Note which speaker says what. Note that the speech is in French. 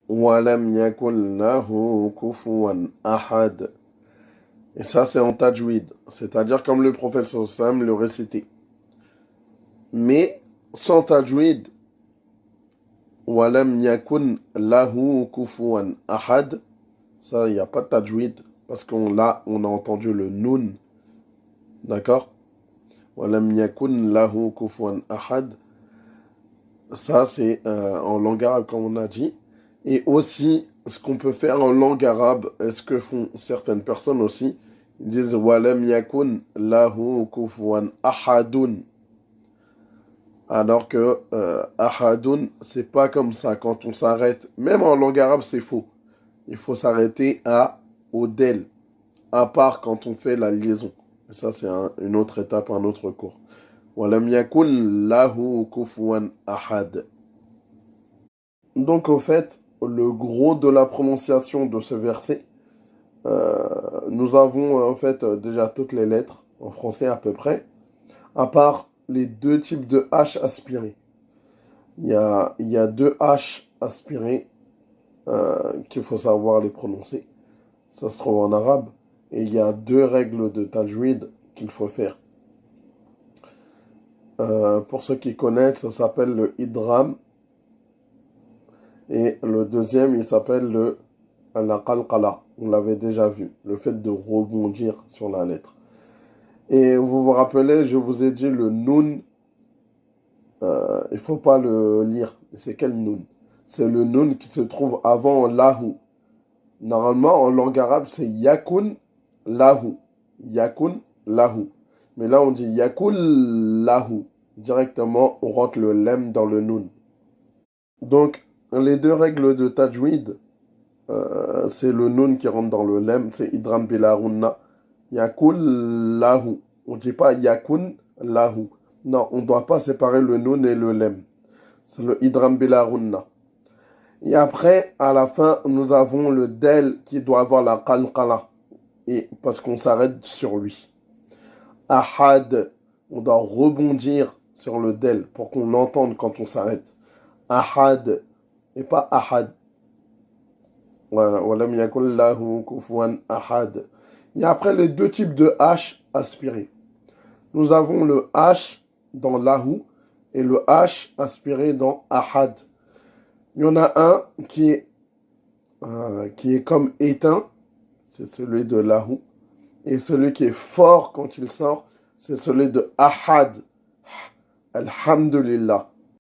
Speaker 1: Walam yakun lahu kufuwan ahad. Et ça, c'est en tajwid. C'est-à-dire comme le prophète sallallahu alayhi wa sallam le récitait. Mais sans tajwid, Walam yakun lahu kufuwan ahad. Ça, il n'y a pas de tajwid. Parce on a entendu le nun. D'accord? Walam yakun lahu kufuwan ahad. Ça, c'est en langue arabe, comme on a dit. Et aussi, ce qu'on peut faire en langue arabe, ce que font certaines personnes aussi, ils disent Walam yakun lahu kufuwan ahadun. Alors que ahadun, c'est pas comme ça. Quand on s'arrête, même en langue arabe, c'est faux. Il faut s'arrêter au del, à part quand on fait la liaison. Et ça, c'est une autre étape, un autre cours. Walam yakun lahu kufuwan ahad. Donc, au fait, le gros de la prononciation de ce verset, nous avons en fait déjà toutes les lettres, en français à peu près, à part les deux types de H aspirés. Il y a deux H aspirés qu'il faut savoir les prononcer. Ça se trouve en arabe. Et il y a deux règles de tajwid qu'il faut faire. Pour ceux qui connaissent, ça s'appelle le idram. Et le deuxième, il s'appelle la qalqala. On l'avait déjà vu. Le fait de rebondir sur la lettre. Et vous vous rappelez, je vous ai dit le nun. Il ne faut pas le lire. C'est quel nun? C'est le nun qui se trouve avant lahu. Normalement, en langue arabe, c'est yakun lahu. Yakun lahu. Mais là, on dit yakul lahu. Directement, on rentre le lem dans le nun. Donc, les deux règles de tajwid, c'est le nun qui rentre dans le lem, c'est idram bilarunna. Yakul lahu. On ne dit pas yakun lahu. Non, on ne doit pas séparer le nun et le lem. C'est le idram bilarunna. Et après, à la fin, nous avons le del qui doit avoir la qalqala. Et parce qu'on s'arrête sur lui. Ahad, on doit rebondir sur le del pour qu'on l'entende quand on s'arrête. Ahad, et pas ahad. Voilà. Walam yakun lahu kufuwan ahad. Et après, les deux types de H aspirés. Nous avons le H dans lahu et le H aspiré dans ahad. Il y en a un qui est comme éteint, c'est celui de lahu. Et celui qui est fort quand il sort, c'est celui de ahad. Alhamdulillah.